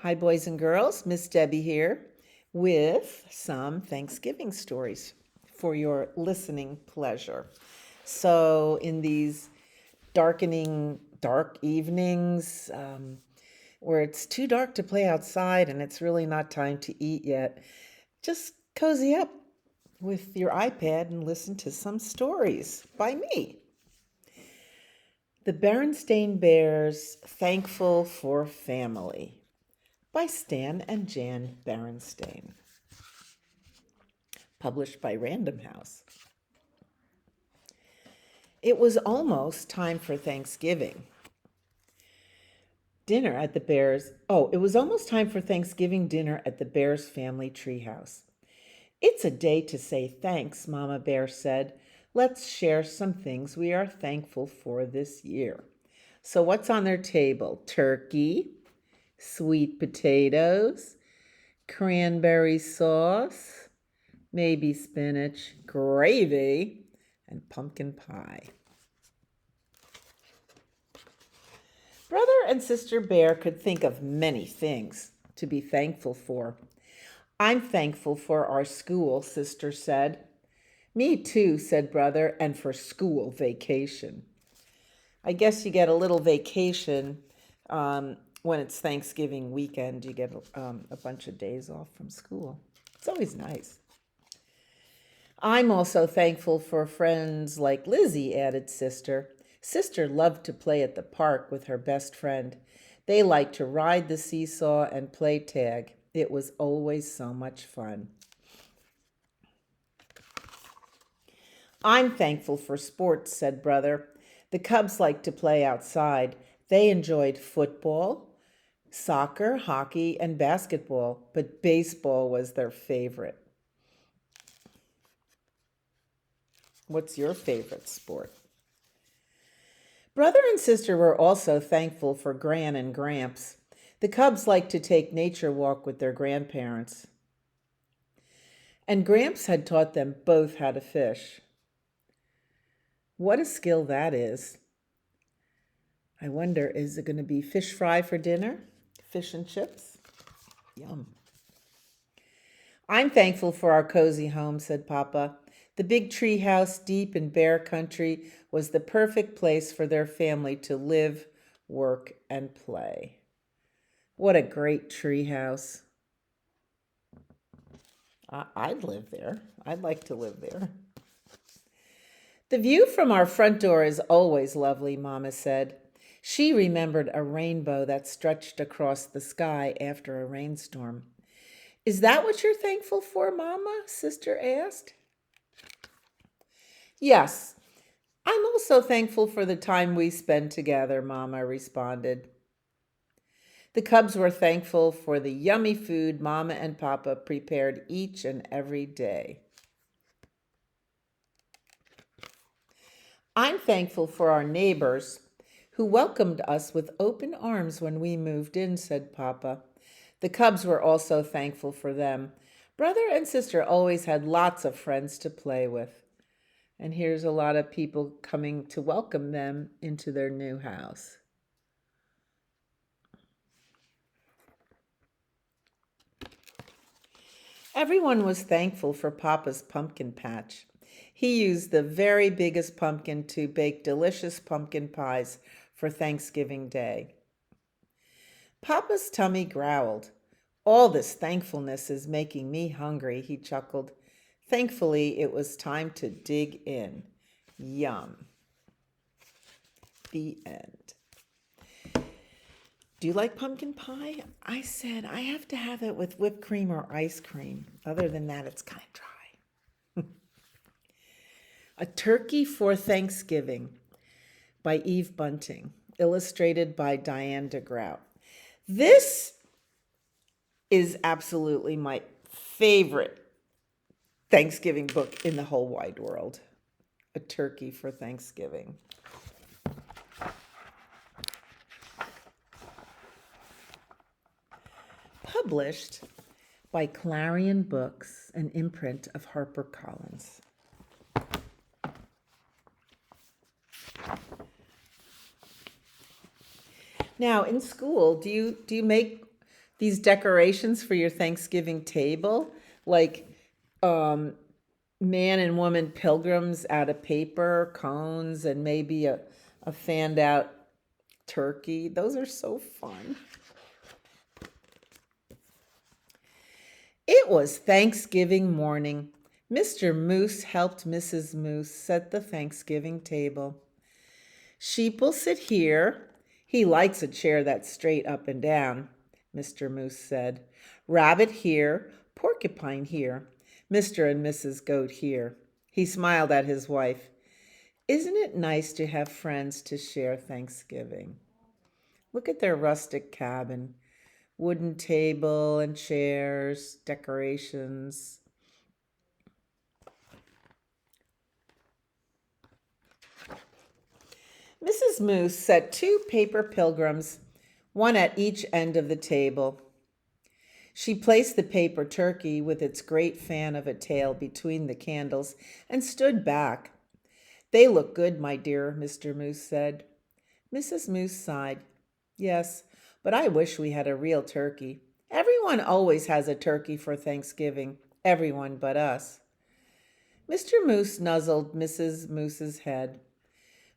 Hi, boys and girls. Miss Debbie here with some Thanksgiving stories for your listening pleasure. So, in these dark evenings where it's too dark to play outside and it's really not time to eat yet, just cozy up with your iPad and listen to some stories by me. The Berenstain Bears Thankful for Family by Stan and Jan Berenstain, published by Random House. It was almost time for Thanksgiving. It was almost time for Thanksgiving dinner at the Bears family treehouse. It's a day to say thanks, Mama Bear said. Let's share some things we are thankful for this year. So what's on their table? Turkey, sweet potatoes, cranberry sauce, maybe spinach, gravy, and pumpkin pie. Brother and Sister Bear could think of many things to be thankful for. I'm thankful for our school, Sister said. Me too, said Brother, and for school vacation. I guess you get a little vacation when it's Thanksgiving weekend. You get a bunch of days off from school. It's always nice. I'm also thankful for friends like Lizzie, added Sister. Sister loved to play at the park with her best friend. They liked to ride the seesaw and play tag. It was always so much fun. I'm thankful for sports, said Brother. The Cubs liked to play outside. They enjoyed football, soccer, hockey, and basketball, but baseball was their favorite. What's your favorite sport? Brother and Sister were also thankful for Gran and Gramps. The Cubs liked to take nature walk with their grandparents. And Gramps had taught them both how to fish. What a skill that is. I wonder, is it going to be fish fry for dinner? Fish and chips? Yum. I'm thankful for our cozy home, said Papa. The big tree house deep in bear country was the perfect place for their family to live, work, and play. What a great tree house. I'd live there. I'd like to live there. The view from our front door is always lovely, Mama said. She remembered a rainbow that stretched across the sky after a rainstorm. Is that what you're thankful for, Mama? Sister asked. Yes, I'm also thankful for the time we spend together, Mama responded. The Cubs were thankful for the yummy food Mama and Papa prepared each and every day. I'm thankful for our neighbors who welcomed us with open arms when we moved in, said Papa. The Cubs were also thankful for them. Brother and Sister always had lots of friends to play with. And here's a lot of people coming to welcome them into their new house. Everyone was thankful for Papa's pumpkin patch. He used the very biggest pumpkin to bake delicious pumpkin pies for Thanksgiving Day. Papa's tummy growled. All this thankfulness is making me hungry, he chuckled. Thankfully, it was time to dig in. Yum. The end. Do you like pumpkin pie? I said I have to have it with whipped cream or ice cream. Other than that, it's kind of dry. A Turkey for Thanksgiving by Bunting, illustrated by Diane deGroat. This is absolutely my favorite Thanksgiving book in the whole wide world. A Turkey for Thanksgiving. Published by Clarion Books, an imprint of HarperCollins. Now, in school, do you make these decorations for your Thanksgiving table, like man and woman pilgrims out of paper, cones, and maybe a fanned out turkey. Those are so fun. It was Thanksgiving morning. Mr. Moose helped Mrs. Moose set the Thanksgiving table. Sheep will sit here. He likes a chair that's straight up and down, Mr. Moose said. Rabbit here, Porcupine here, Mr. and Mrs. Goat here. He smiled at his wife. Isn't it nice to have friends to share Thanksgiving? Look at their rustic cabin. Wooden table and chairs, decorations. Mrs. Moose set 2 paper pilgrims, one at each end of the table. She placed the paper turkey with its great fan of a tail between the candles and stood back. They look good, my dear, Mr. Moose said. Mrs. Moose sighed. Yes, but I wish we had a real turkey. Everyone always has a turkey for Thanksgiving, everyone but us. Mr. Moose nuzzled Mrs. Moose's head.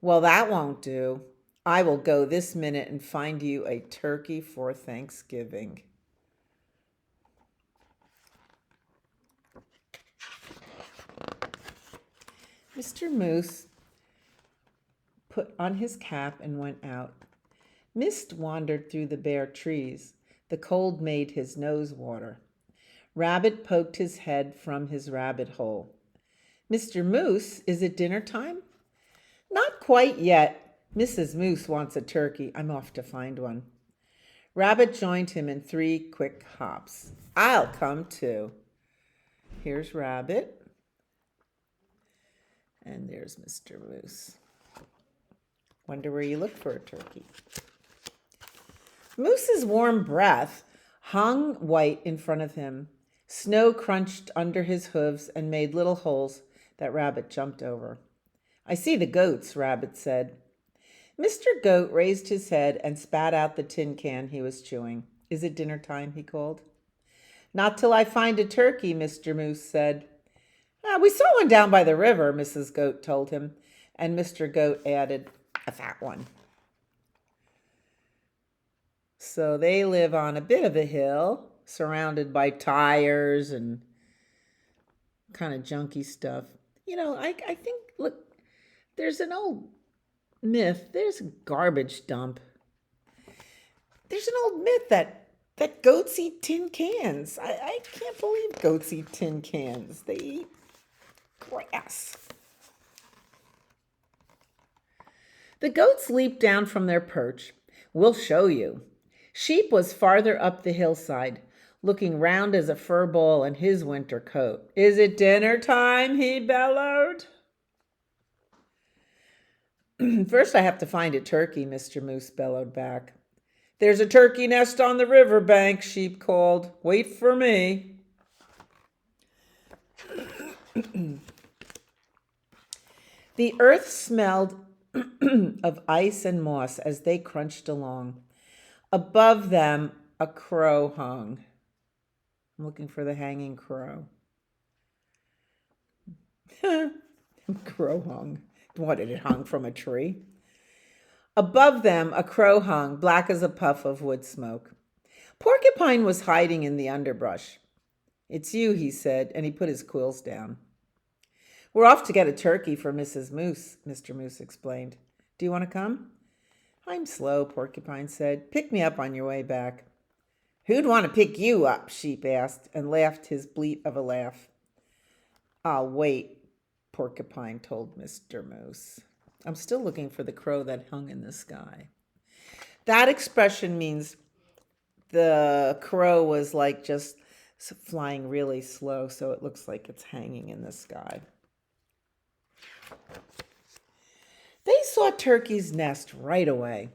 Well, that won't do. I will go this minute and find you a turkey for Thanksgiving. Mr. Moose put on his cap and went out. Mist wandered through the bare trees. The cold made his nose water. Rabbit poked his head from his rabbit hole. Mr. Moose, is it dinner time? Not quite yet. Mrs. Moose wants a turkey. I'm off to find one. Rabbit joined him in 3 quick hops. I'll come too. Here's Rabbit. And there's Mr. Moose. Wonder where you look for a turkey. Moose's warm breath hung white in front of him. Snow crunched under his hooves and made little holes that Rabbit jumped over. I see the goats, Rabbit said. Mr. Goat raised his head and spat out the tin can he was chewing. Is it dinner time? He called. Not till I find a turkey, Mr. Moose said. We saw one down by the river, Mrs. Goat told him, and Mr. Goat added, a fat one. So they live on a bit of a hill, surrounded by tires and kind of junky stuff. You know, I think, look, there's an old myth. There's a garbage dump. There's an old myth that goats eat tin cans. I can't believe goats eat tin cans. They eat grass. The goats leaped down from their perch. We'll show you. Sheep was farther up the hillside, looking round as a fur ball in his winter coat. Is it dinner time? He bellowed. First I have to find a turkey, Mr. Moose bellowed back. There's a turkey nest on the river bank, Sheep called. Wait for me. The earth smelled of ice and moss as they crunched along. Above them, a crow hung. I'm looking for the hanging crow. Crow hung. What, did it hung from a tree? Above them, a crow hung, black as a puff of wood smoke. Porcupine was hiding in the underbrush. It's you, he said, and he put his quills down. We're off to get a turkey for Mrs. Moose, Mr. Moose explained. Do you want to come? I'm slow, Porcupine said. Pick me up on your way back. Who'd want to pick you up? Sheep asked, and laughed his bleat of a laugh. I'll wait, Porcupine told Mr. Moose. I'm still looking for the crow that hung in the sky. That expression means the crow was like just flying really slow, so it looks like it's hanging in the sky. They saw Turkey's nest right away,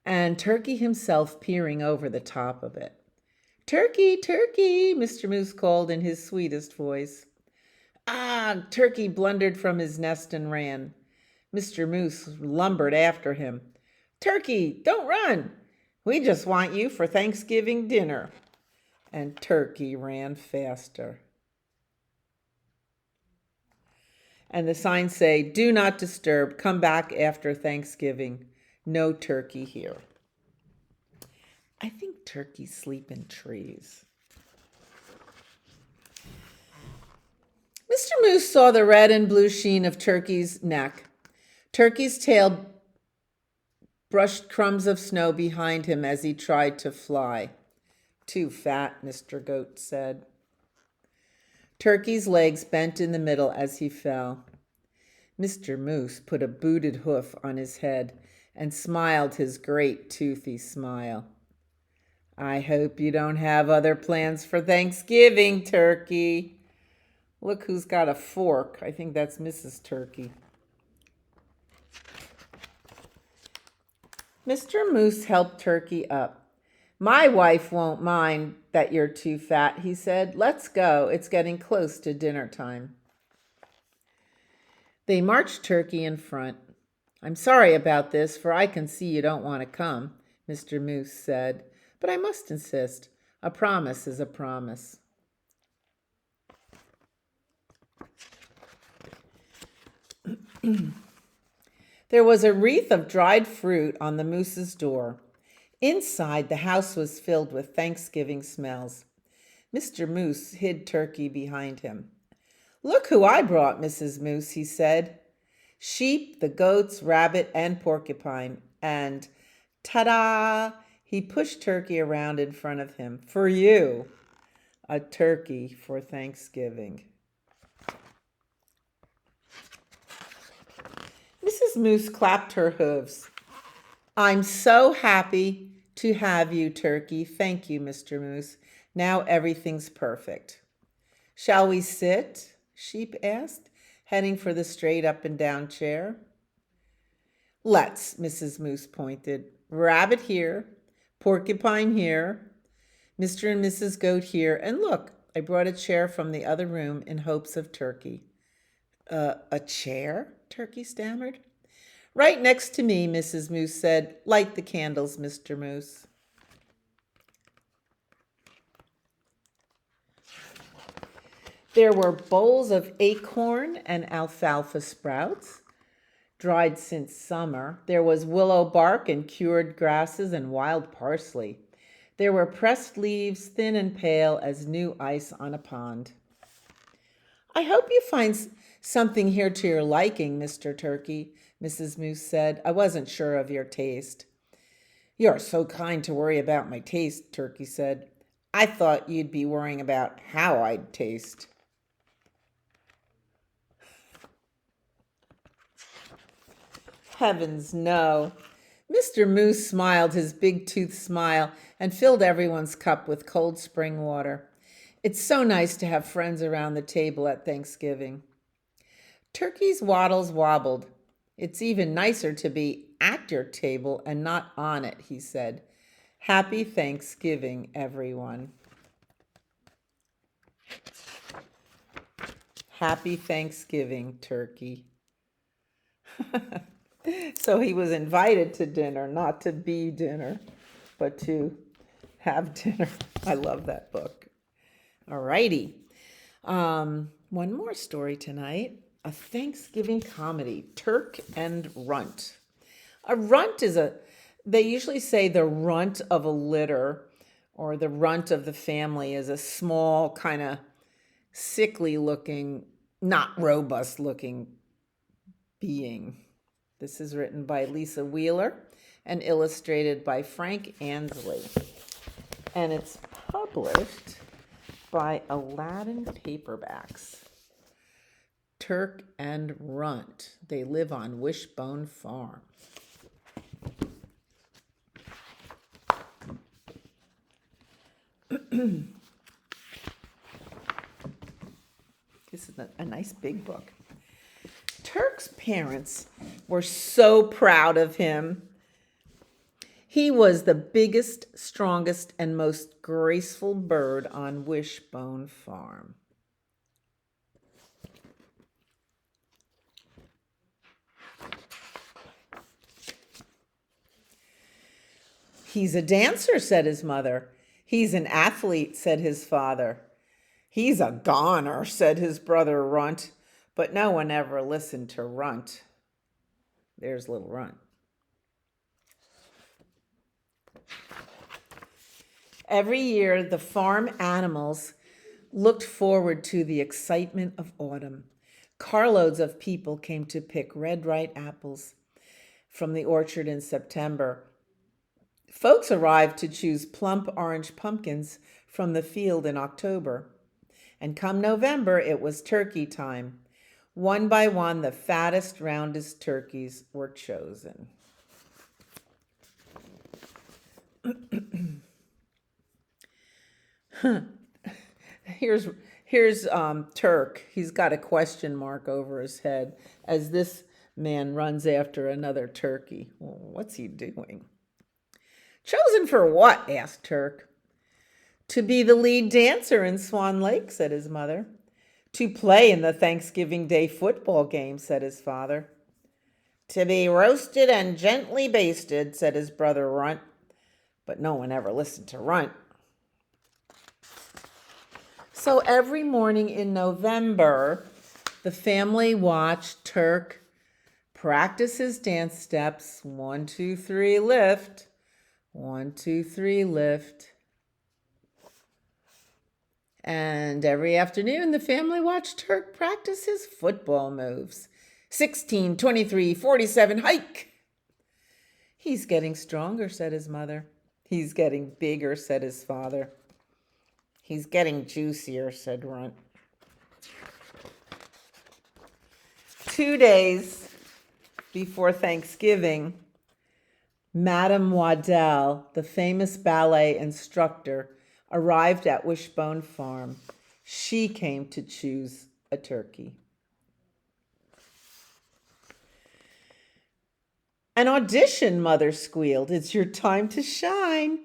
and Turkey himself peering over the top of it. Turkey, Turkey, Mr. Moose called in his sweetest voice. Ah, Turkey blundered from his nest and ran. Mr. Moose lumbered after him. Turkey, don't run. We just want you for Thanksgiving dinner. And Turkey ran faster. And the signs say, do not disturb. Come back after Thanksgiving. No turkey here. I think turkeys sleep in trees. Mr. Moose saw the red and blue sheen of Turkey's neck. Turkey's tail brushed crumbs of snow behind him as he tried to fly. Too fat, Mr. Goat said. Turkey's legs bent in the middle as he fell. Mr. Moose put a booted hoof on his head and smiled his great toothy smile. I hope you don't have other plans for Thanksgiving, Turkey. Look who's got a fork. I think that's Mrs. Turkey. Mr. Moose helped Turkey up. My wife won't mind that you're too fat, he said. Let's go. It's getting close to dinner time. They marched Turkey in front. I'm sorry about this, for I can see you don't want to come, Mr. Moose said. But I must insist. A promise is a promise. There was a wreath of dried fruit on the moose's door. Inside, the house was filled with Thanksgiving smells. Mr. Moose hid Turkey behind him. Look who I brought, Mrs. Moose, he said. Sheep, the goats, rabbit, and porcupine. And ta-da! He pushed Turkey around in front of him. For you, a turkey for Thanksgiving. Mrs. Moose clapped her hooves. I'm so happy to have you, Turkey. Thank you, Mr. Moose. Now everything's perfect. Shall we sit? Sheep asked, heading for the straight up and down chair. Let's, Mrs. Moose pointed. Rabbit here, porcupine here, Mr. and Mrs. Goat here, and look, I brought a chair from the other room in hopes of Turkey. A chair? Turkey stammered. Right next to me, Mrs. Moose said. Light the candles, Mr. Moose. There were bowls of acorn and alfalfa sprouts, dried since summer. There was willow bark and cured grasses and wild parsley. There were pressed leaves, thin and pale as new ice on a pond. I hope you find something here to your liking, Mr. Turkey, Mrs. Moose said. I wasn't sure of your taste. You're so kind to worry about my taste, Turkey said. I thought you'd be worrying about how I'd taste. Heavens, no. Mr. Moose smiled his big tooth smile and filled everyone's cup with cold spring water. It's so nice to have friends around the table at Thanksgiving. Turkey's wattles wobbled. It's even nicer to be at your table and not on it, he said. Happy Thanksgiving, everyone. Happy Thanksgiving, Turkey. So he was invited to dinner, not to be dinner, but to have dinner. I love that book. All righty. One more story tonight. A Thanksgiving comedy, Turk and Runt. A runt is they usually say the runt of a litter or the runt of the family is a small, kind of sickly looking, not robust looking being. This is written by Lisa Wheeler and illustrated by Frank Ansley. And it's published by Aladdin Paperbacks. Turk and Runt. They live on Wishbone Farm. This is a nice big book. Turk's parents were so proud of him. He was the biggest, strongest, and most graceful bird on Wishbone Farm. He's a dancer, said his mother. He's an athlete, said his father. He's a goner, said his brother Runt. But no one ever listened to Runt. There's little Runt. Every year, the farm animals looked forward to the excitement of autumn. Carloads of people came to pick red ripe apples from the orchard in September. Folks arrived to choose plump orange pumpkins from the field in October. And come November, it was turkey time. One by one, the fattest, roundest turkeys were chosen. Here's Turk. He's got a question mark over his head as this man runs after another turkey. Well, what's he doing? Chosen for what? Asked Turk. To be the lead dancer in Swan Lake, said his mother. To play in the Thanksgiving Day football game, said his father. To be roasted and gently basted, said his brother Runt. But no one ever listened to Runt. So every morning in November, the family watched Turk practice his dance steps. 1, 2, 3, lift. 1, 2, 3, lift. And every afternoon, the family watched Turk practice his football moves. 16, 23, 47, hike. He's getting stronger, said his mother. He's getting bigger, said his father. He's getting juicier, said Runt. 2 days before Thanksgiving, Madame Waddell, the famous ballet instructor, arrived at Wishbone Farm. She came to choose a turkey. An audition, Mother squealed. It's your time to shine.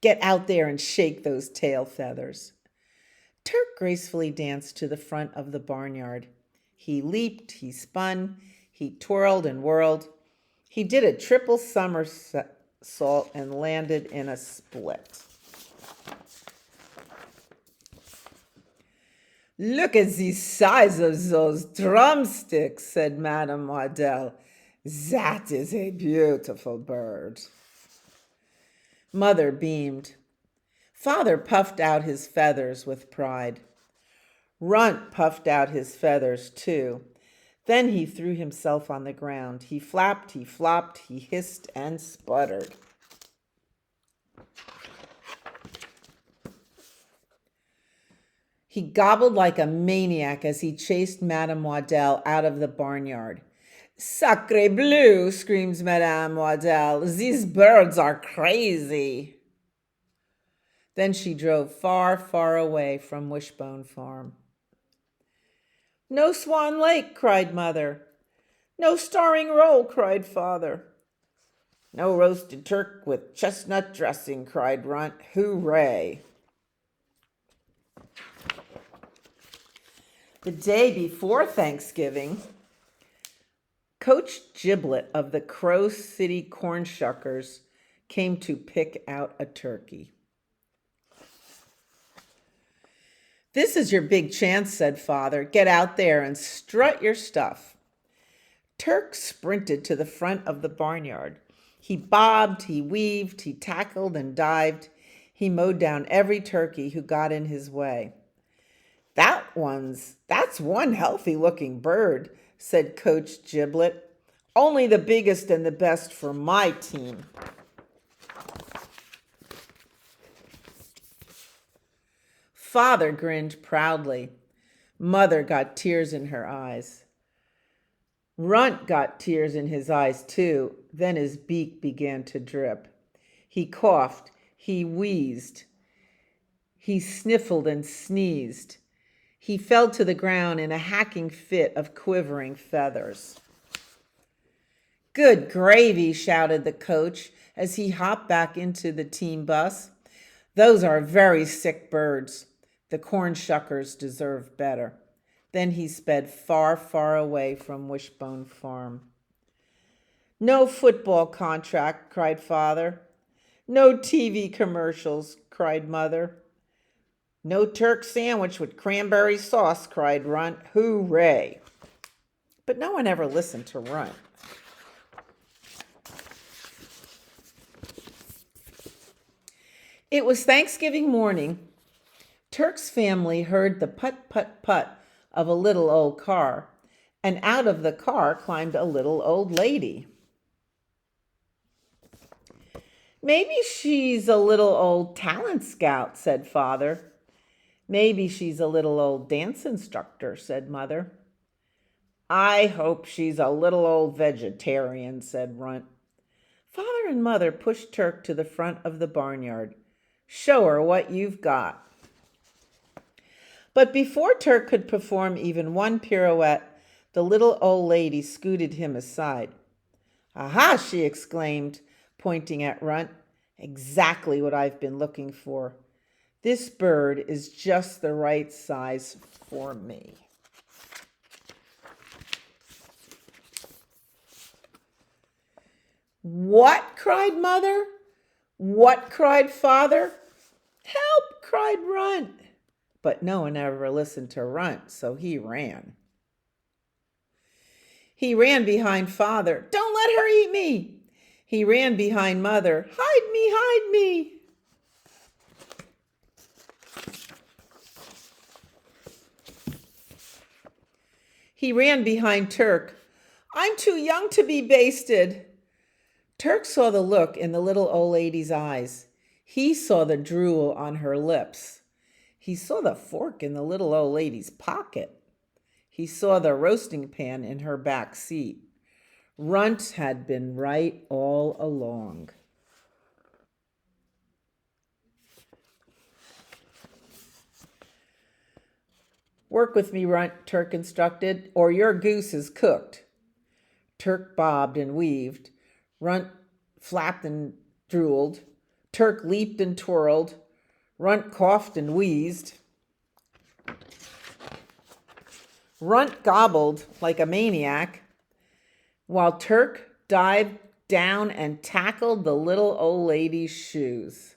Get out there and shake those tail feathers. Turk gracefully danced to the front of the barnyard. He leaped, he spun, he twirled and whirled. He did a triple somersault and landed in a split. Look at the size of those drumsticks, said Madame Waddell. That is a beautiful bird. Mother beamed. Father puffed out his feathers with pride. Runt puffed out his feathers too. Then he threw himself on the ground. He flapped, he flopped, he hissed and sputtered. He gobbled like a maniac as he chased Madame Waddell out of the barnyard. Sacre bleu, screams Madame Waddell. These birds are crazy. Then she drove far, far away from Wishbone Farm. No Swan Lake, cried Mother. No starring role, cried Father. No roasted turk with chestnut dressing, cried Runt. Hooray! The day before Thanksgiving, Coach Giblet of the Crow City Corn Shuckers came to pick out a turkey. This is your big chance, said Father. Get out there and strut your stuff. Turk sprinted to the front of the barnyard. He bobbed, he weaved, he tackled and dived. He mowed down every turkey who got in his way. That's one healthy-looking bird, said Coach Giblet. Only the biggest and the best for my team. Father grinned proudly. Mother got tears in her eyes. Runt got tears in his eyes too. Then his beak began to drip. He coughed. He wheezed. He sniffled and sneezed. He fell to the ground in a hacking fit of quivering feathers. Good gravy, shouted the coach as he hopped back into the team bus. Those are very sick birds. The corn shuckers deserve better. Then he sped far, far away from Wishbone Farm. No football contract, cried Father. No TV commercials, cried Mother. No Turk sandwich with cranberry sauce, cried Runt. Hooray! But no one ever listened to Runt. It was Thanksgiving morning. Turk's family heard the put-put-put of a little old car, and out of the car climbed a little old lady. Maybe she's a little old talent scout, said Father. Maybe she's a little old dance instructor, said Mother. I hope she's a little old vegetarian, said Runt. Father and Mother pushed Turk to the front of the barnyard. Show her what you've got. But before Turk could perform even one pirouette, the little old lady scooted him aside. Aha, she exclaimed, pointing at Runt. Exactly what I've been looking for. This bird is just the right size for me. What? Cried Mother. What? Cried Father. Help! Cried Runt. But no one ever listened to Runt, so he ran. He ran behind Father. Don't let her eat me. He ran behind Mother. Hide me, hide me. He ran behind Turk. I'm too young to be basted. Turk saw the look in the little old lady's eyes. He saw the drool on her lips. He saw the fork in the little old lady's pocket. He saw the roasting pan in her back seat. Runt had been right all along. Work with me, Runt, Turk instructed, or your goose is cooked. Turk bobbed and weaved. Runt flapped and drooled. Turk leaped and twirled. Runt coughed and wheezed. Runt gobbled like a maniac, while Turk dived down and tackled the little old lady's shoes.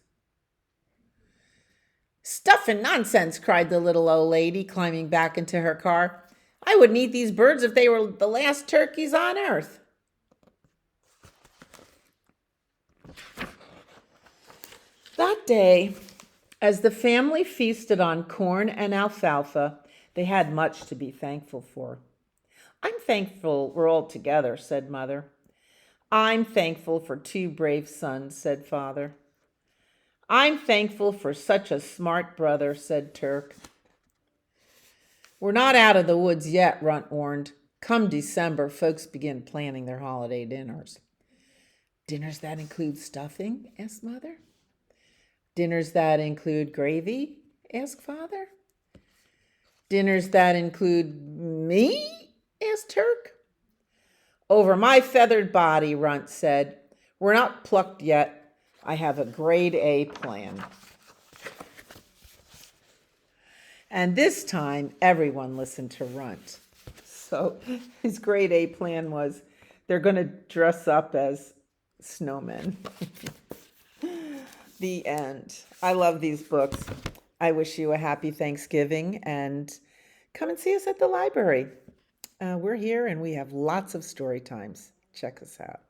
Stuff and nonsense, cried the little old lady, climbing back into her car. I wouldn't eat these birds if they were the last turkeys on earth. That day, as the family feasted on corn and alfalfa, they had much to be thankful for. I'm thankful we're all together, said Mother. I'm thankful for 2 brave sons, said Father. I'm thankful for such a smart brother, said Turk. We're not out of the woods yet, Runt warned. Come December, folks begin planning their holiday dinners. Dinners that include stuffing? Asked Mother. Dinners that include gravy? Asked Father. Dinners that include me? Asked Turk. Over my feathered body, Runt said. We're not plucked yet. I have a grade A plan. And this time, everyone listened to Runt. So his grade A plan was they're going to dress up as snowmen. The end. I love these books. I wish you a happy Thanksgiving and come and see us at the library. We're here and we have lots of story times. Check us out.